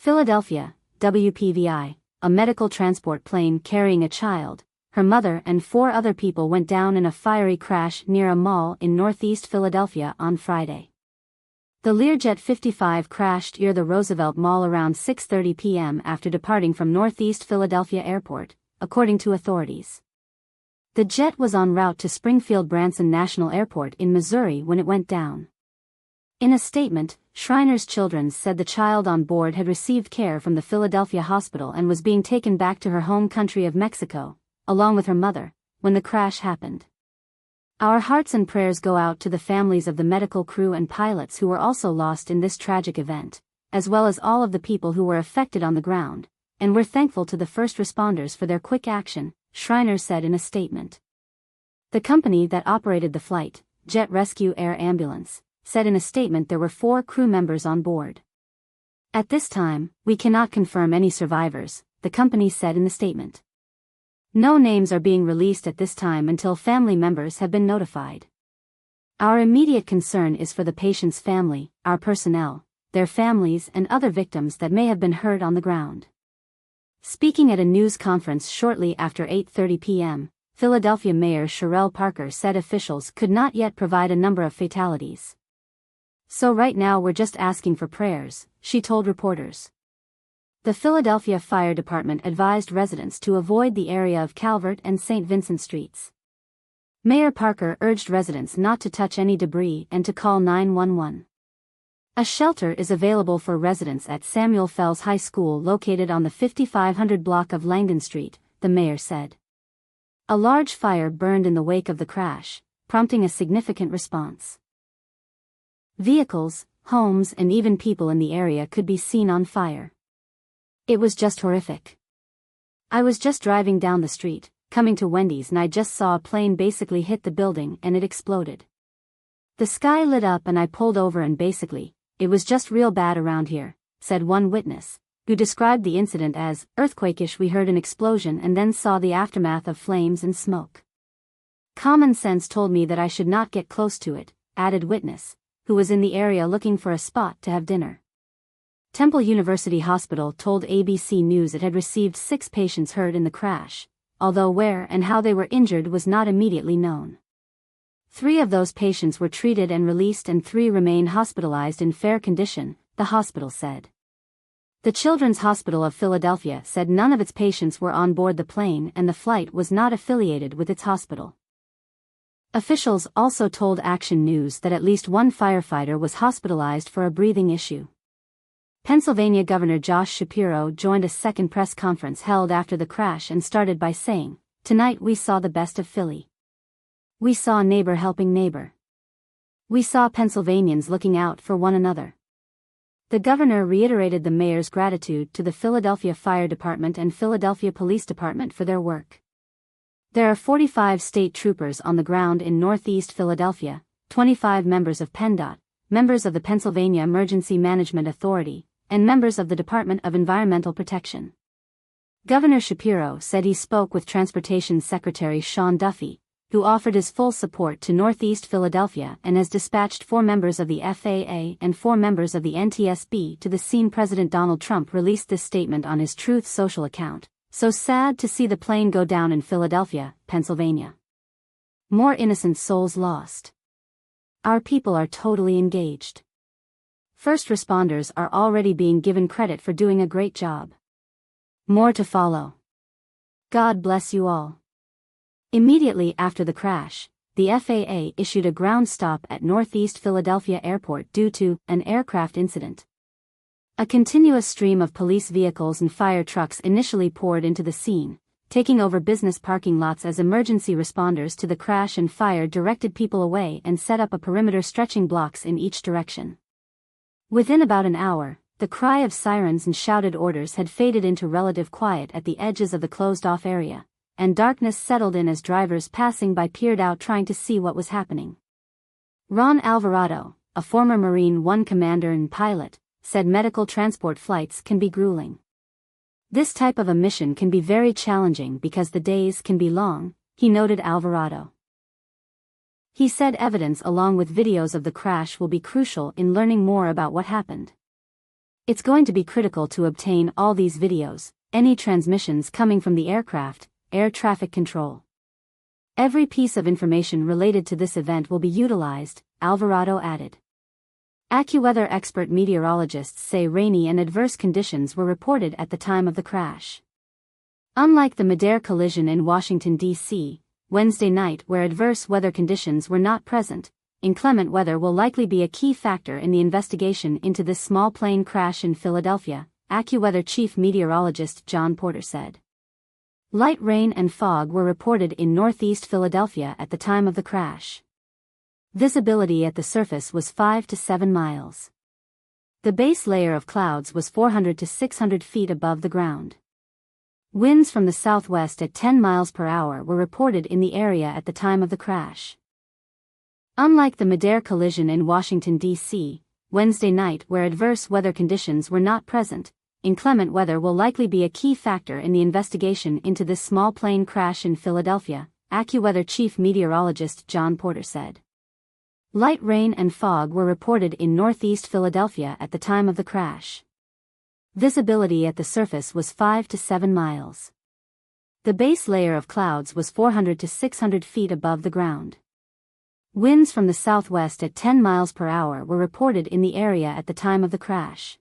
Philadelphia, WPVI, a medical transport plane carrying a child, her mother and 4 other people went down in a fiery crash near a mall in northeast Philadelphia on Friday. The Learjet 55 crashed near the Roosevelt Mall around 6:30 p.m. after departing from northeast Philadelphia Airport, according to authorities. The jet was en route to Springfield-Branson National Airport in Missouri when it went down. In a statement, Shriner's Children's said the child on board had received care from the Philadelphia hospital and was being taken back to her home country of Mexico, along with her mother, when the crash happened. Our hearts and prayers go out to the families of the medical crew and pilots who were also lost in this tragic event, as well as all of the people who were affected on the ground, and we're thankful to the first responders for their quick action, Shriner said in a statement. The company that operated the flight, Jet Rescue Air Ambulance, said in a statement there were 4 crew members on board. At this time, we cannot confirm any survivors, the company said in the statement. No names are being released at this time until family members have been notified. Our immediate concern is for the patient's family, our personnel, their families and other victims that may have been hurt on the ground. Speaking at a news conference shortly after 8:30 p.m., Philadelphia Mayor Sherelle Parker said officials could not yet provide a number of fatalities. So right now we're just asking for prayers, she told reporters. The Philadelphia Fire Department advised residents to avoid the area of Calvert and St. Vincent streets. Mayor Parker urged residents not to touch any debris and to call 911. A shelter is available for residents at Samuel Fells High School located on the 5500 block of Langdon Street, the mayor said. A large fire burned in the wake of the crash, prompting a significant response. Vehicles, homes and even people in the area could be seen on fire. It was just horrific. I was just driving down the street, coming to Wendy's, and I just saw a plane basically hit the building and it exploded. The sky lit up and I pulled over and basically, it was just real bad around here, said one witness, who described the incident as earthquake-ish. We heard an explosion and then saw the aftermath of flames and smoke. Common sense told me that I should not get close to it, added witness, who was in the area looking for a spot to have dinner. Temple University Hospital told ABC News it had received 6 patients hurt in the crash, although where and how they were injured was not immediately known. 3 of those patients were treated and released and 3 remain hospitalized in fair condition, the hospital said. The Children's Hospital of Philadelphia said none of its patients were on board the plane and the flight was not affiliated with its hospital. Officials also told Action News that at least 1 firefighter was hospitalized for a breathing issue. Pennsylvania Governor Josh Shapiro joined a second press conference held after the crash and started by saying, "Tonight we saw the best of Philly. We saw neighbor helping neighbor. We saw Pennsylvanians looking out for one another." The governor reiterated the mayor's gratitude to the Philadelphia Fire Department and Philadelphia Police Department for their work. There are 45 state troopers on the ground in northeast Philadelphia, 25 members of PennDOT, members of the Pennsylvania Emergency Management Authority, and members of the Department of Environmental Protection. Governor Shapiro said he spoke with Transportation Secretary Sean Duffy, who offered his full support to Northeast Philadelphia and has dispatched 4 members of the FAA and 4 members of the NTSB to the scene. President Donald Trump released this statement on his Truth Social account. "So sad to see the plane go down in Philadelphia, Pennsylvania. More innocent souls lost. Our people are totally engaged. First responders are already being given credit for doing a great job. More to follow. God bless you all." Immediately after the crash, the FAA issued a ground stop at Northeast Philadelphia Airport due to an aircraft incident. A continuous stream of police vehicles and fire trucks initially poured into the scene, taking over business parking lots as emergency responders to the crash and fire directed people away and set up a perimeter stretching blocks in each direction. Within about an hour, the cry of sirens and shouted orders had faded into relative quiet at the edges of the closed-off area, and darkness settled in as drivers passing by peered out trying to see what was happening. Ron Alvarado, a former Marine One commander and pilot, said medical transport flights can be grueling. "This type of a mission can be very challenging because the days can be long," he noted. Alvarado. He said evidence along with videos of the crash will be crucial in learning more about what happened. It's going to be critical to obtain all these videos, any transmissions coming from the aircraft, air traffic control. Every piece of information related to this event will be utilized, Alvarado added. AccuWeather expert meteorologists say rainy and adverse conditions were reported at the time of the crash. Unlike the mid-air collision in Washington, D.C., Wednesday night where adverse weather conditions were not present, inclement weather will likely be a key factor in the investigation into this small plane crash in Philadelphia, AccuWeather chief meteorologist John Porter said. Light rain and fog were reported in northeast Philadelphia at the time of the crash. Visibility at the surface was 5 to 7 miles. The base layer of clouds was 400 to 600 feet above the ground. Winds from the southwest at 10 miles per hour were reported in the area at the time of the crash. Unlike the mid-air collision in Washington, D.C., Wednesday night where adverse weather conditions were not present, inclement weather will likely be a key factor in the investigation into this small plane crash in Philadelphia, AccuWeather chief meteorologist John Porter said. Light rain and fog were reported in northeast Philadelphia at the time of the crash. Visibility at the surface was 5 to 7 miles. The base layer of clouds was 400 to 600 feet above the ground. Winds from the southwest at 10 miles per hour were reported in the area at the time of the crash.